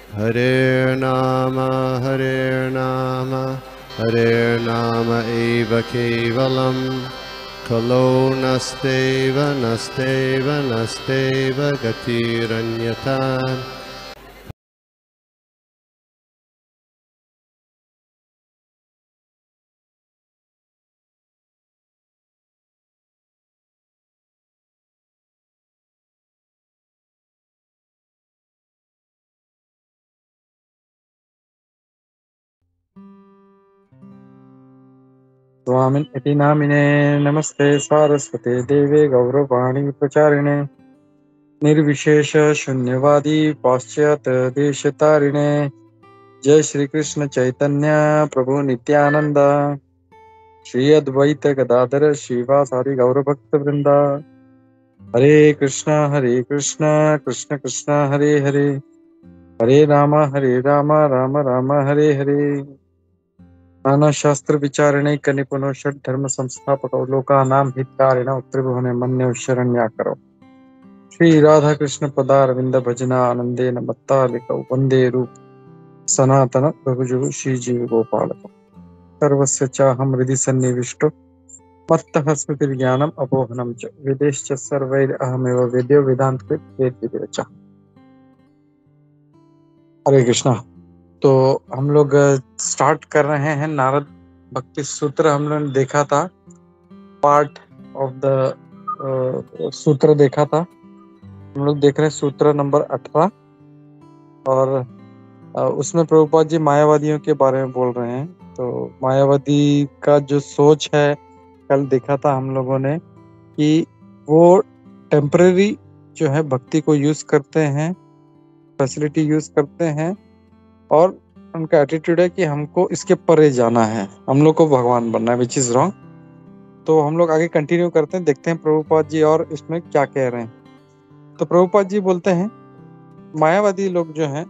हरे नाम एव केवलम् खलो नस्तेव नस्तेव नस्तेव गतिरन्यथा। स्वामिन् इति नामिने नमस्ते सारस्वते देवे गौरवाणी प्रचारिणे निर्विशेष शून्यवादी पाश्चात्य देशतारिणे। जय श्री कृष्ण चैतन्य प्रभु नित्यानंद श्री अद्वैत गदाधर श्रीवासादि गौर भक्त वृंदा। हरे कृष्ण कृष्ण कृष्ण हरे हरे, हरे राम राम राम हरे हरे। नाना शास्त्र विचारणे कनिपुनो षड धर्म संस्थापको लोकानां हितकारिणो त्रिभुवने मन्यो शरण्याकरो। श्री राधा कृष्ण पदारविंद भजना आनंदेन मत्तालिकौ वंदे रूप सनातन प्रभुजु श्रीजीव गोपालकौ। सर्वस्य चाहं हृदि सन्निविष्टो मत्तः स्मृतिर्ज्ञानम् अपोहनं च वेदैश्च सर्वैरहमेव वेद्यो वेदान्तकृत् वेद्विदेव च। हरे कृष्णा। तो हम लोग स्टार्ट कर रहे हैं नारद भक्ति सूत्र। हम लोगों ने देखा था पार्ट ऑफ द सूत्र देखा था। हम लोग देख रहे हैं सूत्र नंबर 18 और उसमें प्रभुपाद जी मायावादियों के बारे में बोल रहे हैं। तो मायावादी का जो सोच है कल देखा था हम लोगों ने कि वो टेम्परेरी जो है भक्ति को यूज करते हैं, फैसिलिटी यूज करते हैं और उनका एटीट्यूड है कि हमको इसके परे जाना है, हम लोग को भगवान बनना है, विच इज रॉन्ग। तो हम लोग आगे कंटिन्यू करते हैं, देखते हैं प्रभुपाद जी और इसमें क्या कह रहे हैं। तो प्रभुपाद जी बोलते हैं मायावादी लोग जो हैं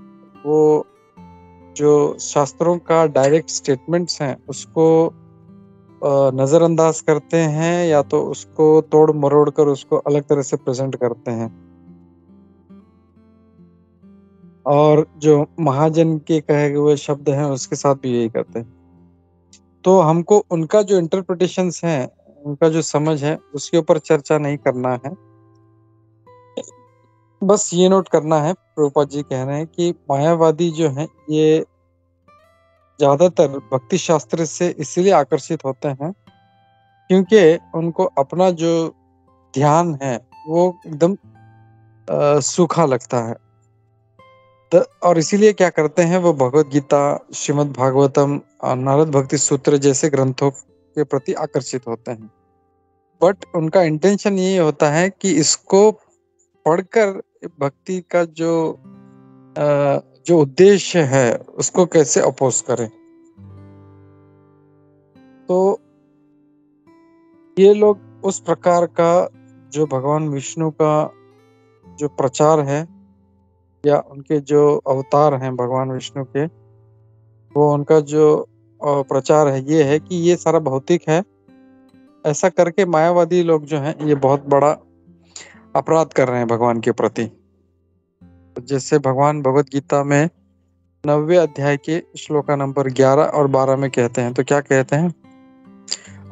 वो जो शास्त्रों का डायरेक्ट स्टेटमेंट्स हैं उसको नजरअंदाज करते हैं या तो उसको तोड़ मरोड़ कर उसको अलग तरह से प्रेजेंट करते हैं। और जो महाजन के कहे हुए शब्द हैं उसके साथ भी यही करते हैं। तो हमको उनका जो इंटरप्रिटेशंस हैं, उनका जो समझ है उसके ऊपर चर्चा नहीं करना है, बस ये नोट करना है प्रभुपाद जी कह रहे हैं कि मायावादी जो हैं ये ज्यादातर भक्ति शास्त्र से इसलिए आकर्षित होते हैं क्योंकि उनको अपना जो ध्यान है वो एकदम सूखा लगता है। और इसीलिए क्या करते हैं वो भगवत गीता, श्रीमद् भागवतम और नारद भक्ति सूत्र जैसे ग्रंथों के प्रति आकर्षित होते हैं। बट उनका इंटेंशन ये होता है कि इसको पढ़कर भक्ति का जो उद्देश्य है उसको कैसे अपोज करें। तो ये लोग उस प्रकार का जो भगवान विष्णु का जो प्रचार है या उनके जो अवतार हैं भगवान विष्णु के, वो उनका जो प्रचार है ये है कि ये सारा भौतिक है। ऐसा करके मायावादी लोग जो हैं ये बहुत बड़ा अपराध कर रहे हैं भगवान के प्रति। जैसे भगवान भगवत गीता में 9वें अध्याय के श्लोका नंबर 11 और 12 में कहते हैं। तो क्या कहते हैं?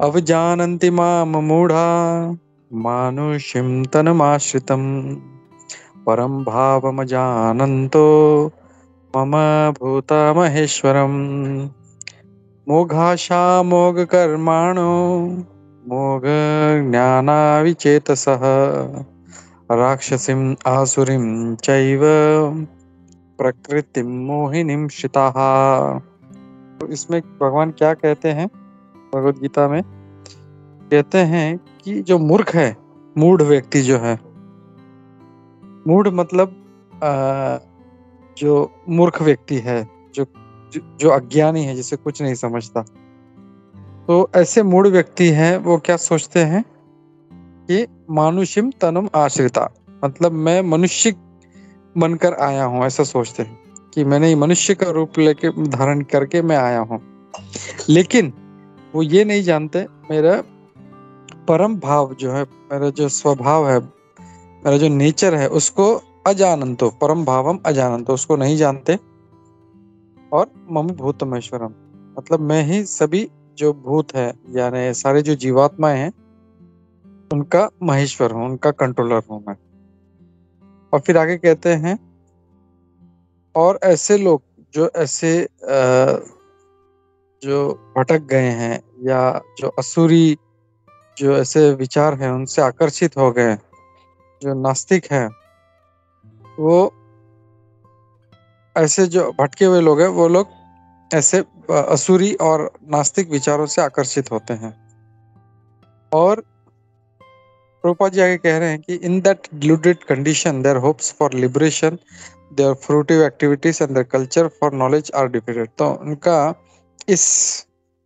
अवजानन्ति माम मूढ़ा मानुषीं तनुमाश्रितं परं भावमजानन्तो मम भूतमहेश्वरम् मोघाशा मोघकर्माणो मोघज्ञानाविचेतसः राक्षसीम् आसुरीं चैव प्रकृतिं मोहिनीं श्रिताः। तो इसमें भगवान क्या कहते हैं भगवत गीता में? कहते हैं कि जो मूर्ख है, मूढ़ व्यक्ति जो है, मूढ़ मतलब जो मूर्ख व्यक्ति है, जो अज्ञानी है, जिसे कुछ नहीं समझता, तो ऐसे मूढ़ व्यक्ति हैं वो क्या सोचते हैं कि मानुषिम तनुम आश्रिता, मतलब मैं मनुष्य बनकर आया हूँ, ऐसा सोचते हैं कि मैंने मनुष्य का रूप लेके धारण करके मैं आया हूँ। लेकिन वो ये नहीं जानते मेरा परम भाव जो है, मेरा जो स्वभाव है, मेरा जो नेचर है, उसको अजानंतो, परम भावम अजानंतो, उसको नहीं जानते। और मम भूत महेश्वरम, मतलब मैं ही सभी जो भूत है यानी सारे जो जीवात्माएं हैं उनका महेश्वर हूँ, उनका कंट्रोलर हूँ मैं। और फिर आगे कहते हैं और ऐसे लोग जो ऐसे जो भटक गए हैं या जो असुरी जो ऐसे विचार हैं उनसे आकर्षित हो गए, जो नास्तिक हैं, वो ऐसे जो भटके हुए लोग हैं वो लोग ऐसे असुरी और नास्तिक विचारों से आकर्षित होते हैं। और प्रभुपाद जी आगे कह रहे हैं कि in that deluded condition their hopes for liberation, their fruitive activities and their culture for knowledge are defeated। तो उनका इस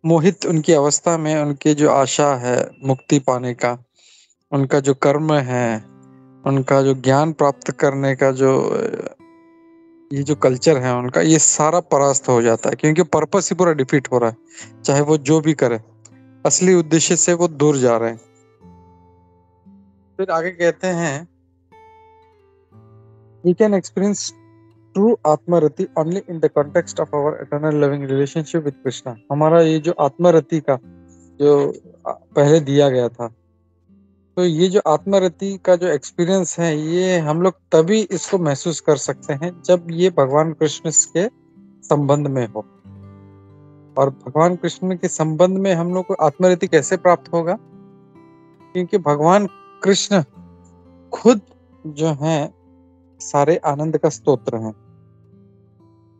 मोहित उनकी अवस्था में उनकी जो आशा है मुक्ति पाने का, उनका जो कर्म है, उनका जो ज्ञान प्राप्त करने का जो ये जो कल्चर है उनका, ये सारा परास्त हो जाता है क्योंकि पर्पस ही पूरा डिफीट हो रहा है। चाहे वो जो भी करे, असली उद्देश्य से वो दूर जा रहे हैं। फिर आगे कहते हैं we can experience true आत्मरति only in the context of our eternal loving relationship with Krishna। हमारा ये जो आत्मरति का जो पहले दिया गया था, तो ये जो आत्मरति का जो एक्सपीरियंस है ये हम लोग तभी इसको महसूस कर सकते हैं जब ये भगवान कृष्ण के संबंध में हो। और भगवान कृष्ण के संबंध में हम लोग को आत्मरति कैसे प्राप्त होगा? क्योंकि भगवान कृष्ण खुद जो है सारे आनंद का स्तोत्र हैं।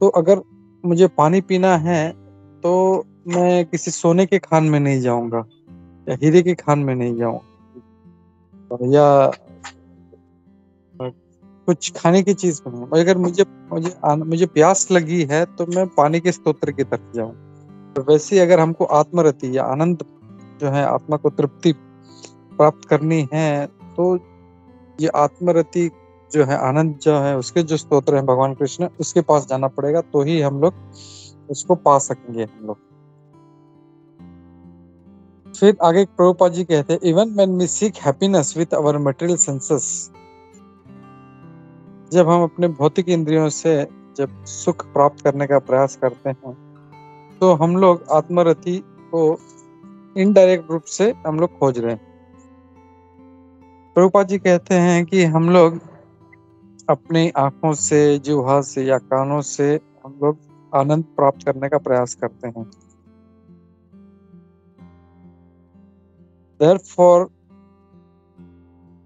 तो अगर मुझे पानी पीना है तो मैं किसी सोने के खान में नहीं जाऊंगा या हीरे के खान में नहीं जाऊंगा या कुछ खाने की चीज में नहीं। अगर मुझे प्यास लगी है तो मैं पानी के स्तोत्र की तरफ जाऊं। तो वैसे ही अगर हमको आत्मरति या आनंद जो है आत्मा को तृप्ति प्राप्त करनी है तो ये आत्मरति जो है आनंद जो है उसके जो स्तोत्र है भगवान कृष्ण उसके पास जाना पड़ेगा, तो ही हम लोग उसको पा सकेंगे हम लोग। फिर आगे प्रभुपाद जी कहते हैं even when we seek happiness with our material senses, जब हम अपने भौतिक इंद्रियों से जब सुख प्राप्त करने का प्रयास करते हैं तो हम लोग आत्मरति को इनडायरेक्ट रूप से हम लोग खोज रहे हैं। प्रभुपाद जी कहते हैं कि हम लोग अपनी आंखों से, जिह्वा से या कानों से हम लोग आनंद प्राप्त करने का प्रयास करते हैं। Therefore,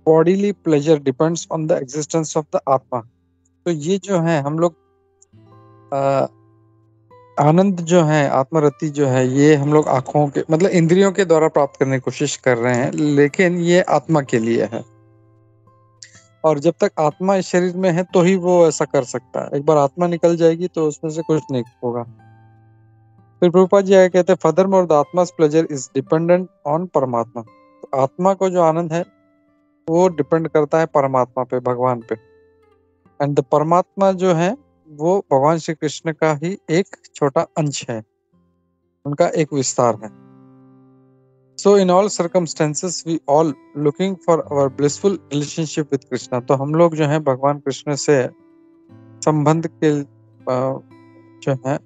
bodily pleasure depends on the existence of the आत्मा। तो ये जो है हम लोग आनंद जो है आत्मरति जो है ये हम लोग आंखों के मतलब इंद्रियों के द्वारा प्राप्त करने की कोशिश कर रहे हैं, लेकिन ये आत्मा के लिए है। और जब तक आत्मा इस शरीर में है तो ही वो ऐसा कर सकता है। एक बार आत्मा निकल जाएगी तो उसमें से कुछ नहीं होगा। फिर प्रभुपाद जी आगे कहते हैं फर्दर मोर द आत्मास pleasure is dependent on paramatma. तो आत्मा को जो आनंद है वो डिपेंड करता है परमात्मा पे, भगवान पे। एंड द परमात्मा जो है वो भगवान श्री कृष्ण का ही एक छोटा अंश है, उनका एक विस्तार है। So in all circumstances we all looking for our blissful relationship with Krishna. तो हम लोग जो है भगवान कृष्ण से संबंध के जो है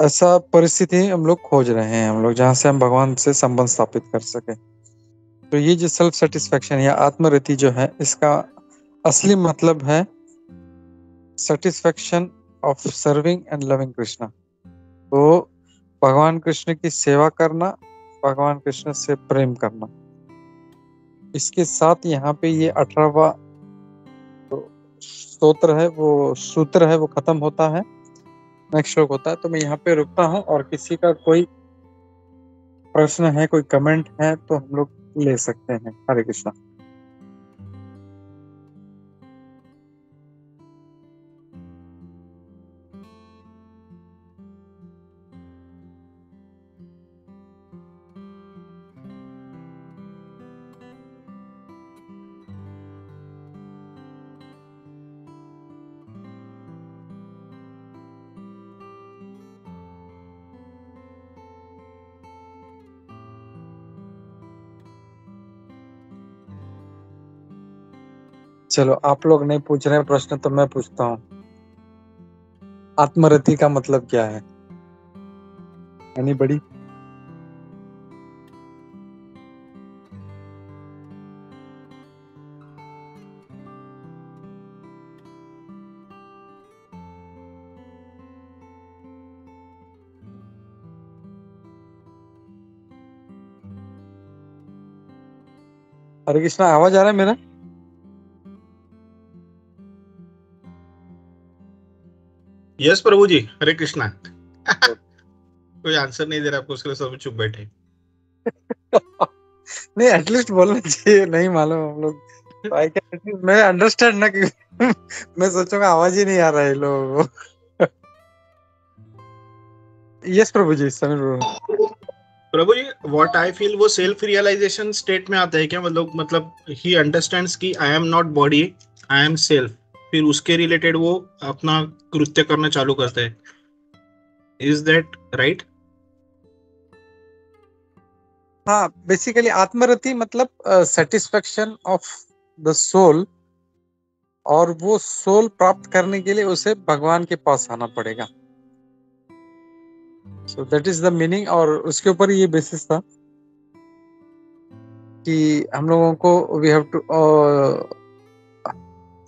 ऐसा परिस्थिति हम लोग खोज रहे हैं, हम लोग जहाँ से हम भगवान से संबंध स्थापित कर सके। तो ये जो सेल्फ सेटिस्फैक्शन या आत्मरति जो है इसका असली मतलब है satisfaction of serving and loving Krishna. तो भगवान कृष्ण की सेवा करना, भगवान कृष्ण से प्रेम करना। इसके साथ यहाँ पे ये 18वां स्तोत्र है वो सूत्र है वो खत्म होता है, नेक्स्ट श्लोक होता है। तो मैं यहाँ पे रुकता हूँ और किसी का कोई प्रश्न है, कोई कमेंट है तो हम लोग ले सकते हैं। हरे कृष्णा। चलो आप लोग नहीं पूछ रहे प्रश्न तो मैं पूछता हूँ। आत्मरति का मतलब क्या है? एनीबॉडी? हरे कृष्णा, आवाज आ रहा है मेरा? यस प्रभु जी, हरे कृष्णा। कोई आंसर नहीं दे रहा आपको, उसके लिए सब चुप बैठे। नहीं, एटलीस्ट बोलना चाहिए। नहीं मालूम हम लोग, आई कैन, मैं अंडरस्टैंड ना कि मैं सोचूंगा आवाज ही नहीं आ रहा है लोगों को। Yes Prabhu ji, Sameer Prabhu. Prabhu ji, what I feel वो सेल्फ रियलाइजेशन स्टेट में आता है क्या? मतलब ही अंडरस्टैंड्स कि I am not body, I am self, फिर उसके रिलेटेड वो अपना कृत्य करना चालू करता है। Is that right? हाँ, बेसिकली आत्मरति मतलब सेटिस्फेक्शन ऑफ द सोल, और वो सोल प्राप्त करने के लिए उसे भगवान के पास आना पड़ेगा। So that is the meaning. और उसके ऊपर ये बेसिस था कि हम लोगों को वी हैव टू,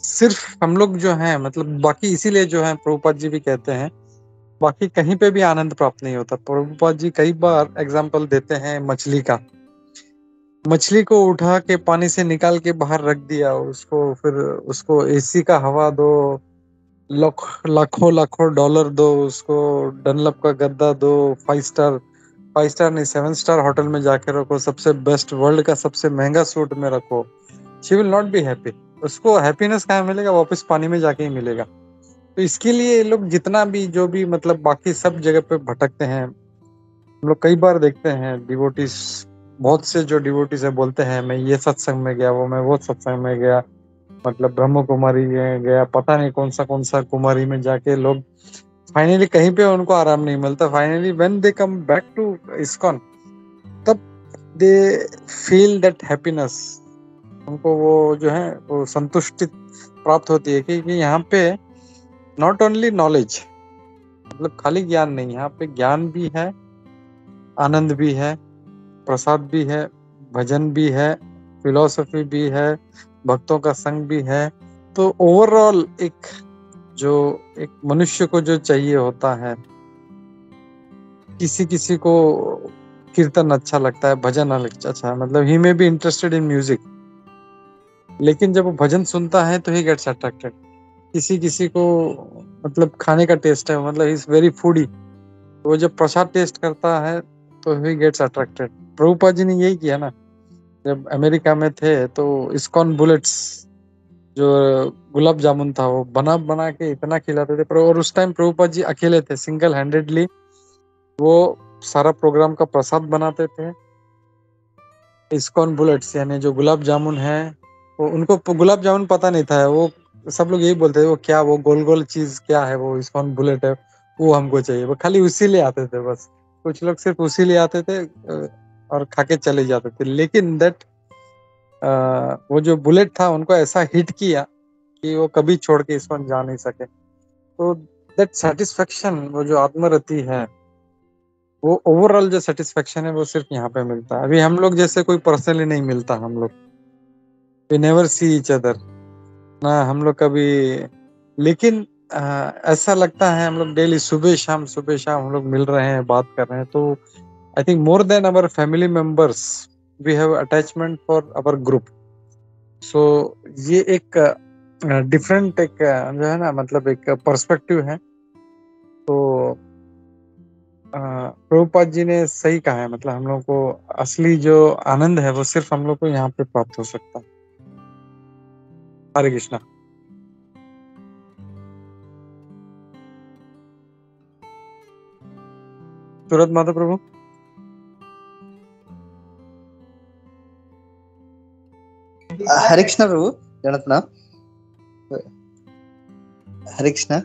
सिर्फ हम लोग जो हैं, मतलब बाकी इसीलिए जो है प्रभुपाद जी भी कहते हैं बाकी कहीं पे भी आनंद प्राप्त नहीं होता। प्रभुपाद जी कई बार एग्जाम्पल देते हैं मछली का। मछली को उठा के पानी से निकाल के बाहर रख दिया, उसको फिर उसको एसी का हवा दो, लाखों लाखों डॉलर दो, उसको डनलप का गद्दा दो, 5 स्टार नहीं 7 स्टार होटल में जाके रखो, सबसे बेस्ट वर्ल्ड का सबसे महंगा सूट में रखो, she will not be happy. उसको हैप्पीनेस कहाँ मिलेगा? वापस पानी में जाके ही मिलेगा। तो इसके लिए ये लोग जितना भी जो भी मतलब बाकी सब जगह पे भटकते हैं। हम लोग कई बार देखते हैं डिवोटीज, बहुत से जो डिवोटीज है बोलते हैं मैं ये सत्संग में गया, मैं वो सत्संग में गया, मतलब ब्रह्म कुमारी में गया, पता नहीं कौन सा कुमारी में जाके लोग फाइनली कहीं पे उनको आराम नहीं मिलता। Finally when they come back to ISKCON, तब दे फील दैट हैप्पीनेस। उनको वो जो है वो संतुष्टि प्राप्त होती है कि यहाँ पे नॉट ओनली नॉलेज, मतलब खाली ज्ञान नहीं, यहाँ पे ज्ञान भी है, आनंद भी है, प्रसाद भी है, भजन भी है, फिलॉसफी भी है, भक्तों का संग भी है। तो ओवरऑल एक जो एक मनुष्य को जो चाहिए होता है, किसी किसी को कीर्तन अच्छा लगता है, भजन अच्छा है, मतलब ही में बी इंटरेस्टेड इन म्यूजिक, लेकिन जब वो भजन सुनता है तो ही गेट्स अट्रैक्टेड। किसी किसी को मतलब खाने का टेस्ट है, मतलब इज वेरी फूडी, वो जब प्रसाद टेस्ट करता है तो he gets attracted. Prabhupada ji ने यही किया ना, जब अमेरिका में थे तो इस्कॉन बुलेट्स जो गुलाब जामुन था वो बना बना के इतना खिलाते थे। और उस टाइम प्रभुपाद जी अकेले थे, सिंगल हैंडेडली वो सारा प्रोग्राम का प्रसाद बनाते थे। इस्कॉन बुलेट्स यानी जो गुलाब जामुन है, वो उनको गुलाब जामुन पता नहीं था, वो सब लोग यही बोलते थे वो क्या, वो गोल गोल चीज क्या है, वो इस्कॉन बुलेट है, वो हमको चाहिए। वो खाली उसी लिए आते थे बस, कुछ लोग सिर्फ उसी लिए आते थे और खा के चले जाते थे। लेकिन दैट वो जो बुलेट था उनको ऐसा हिट किया कि वो कभी छोड़ के इसको जा नहीं सके। तो दैट सेटिस्फेक्शन, वो जो आत्मरति है, वो ओवरऑल जो सेटिस्फेक्शन है वो सिर्फ यहाँ पे मिलता है। अभी हम लोग जैसे कोई पर्सनली नहीं मिलता, हम लोग we never see each other ना, हम लोग कभी, लेकिन ऐसा लगता है हम लोग डेली सुबह शाम हम लोग मिल रहे हैं, बात कर रहे हैं। तो I think more than our family members we have attachment for our group. So ये एक डिफरेंट एक जो है ना, मतलब एक पर्सपेक्टिव है। तो प्रभुपाद जी ने सही कहा है, मतलब हम लोग को असली जो आनंद है वो सिर्फ हम लोग को यहाँ पे प्राप्त हो सकता है। हरे कृष्णा। सूरत माता प्रभु। हरे कृष्णा प्रभु, जनतना हरे Krishna.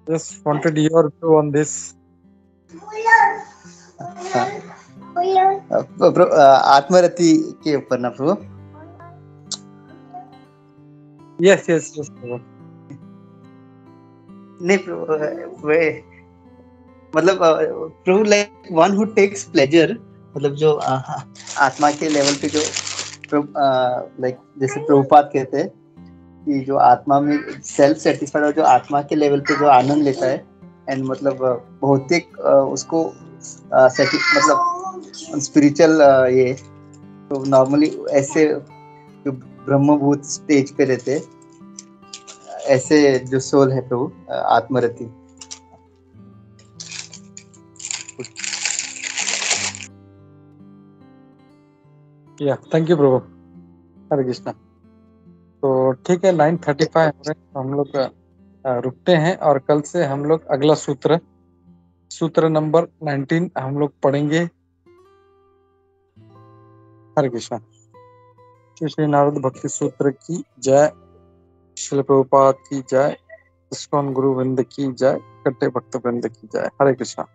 Just wanted your view on this. आत्मरति के ऊपर ना प्रभु, यस यस यस प्रभु। नहीं प्रभु, वे मतलब प्रभु like one who takes pleasure, मतलब जो आत्मा के लेवल पे जो लाइक जैसे प्रभुपाद कहते हैं कि जो आत्मा में सेल्फ सेटिस्फाइड और जो आत्मा के लेवल पे जो आनंद लेता है, एंड मतलब भौतिक उसको मतलब स्पिरिचुअल ये तो नॉर्मली ऐसे जो ब्रह्मभूत स्टेज पे रहते हैं, ऐसे जो सोल है प्रभु आत्मरति। या थैंक यू प्रभु। हरे कृष्णा। तो ठीक है, 9:35 हो रहे हैं, तो हम लोग रुकते हैं और कल से हम लोग अगला सूत्र नंबर 19 हम लोग पढ़ेंगे। हरे कृष्णा। श्री श्री नारद भक्ति सूत्र की जय, श्री प्रभुपाद की जय, इस्कॉन गुरु वृंद की जय, कट्टे भक्त वृंद की जय। हरे कृष्णा।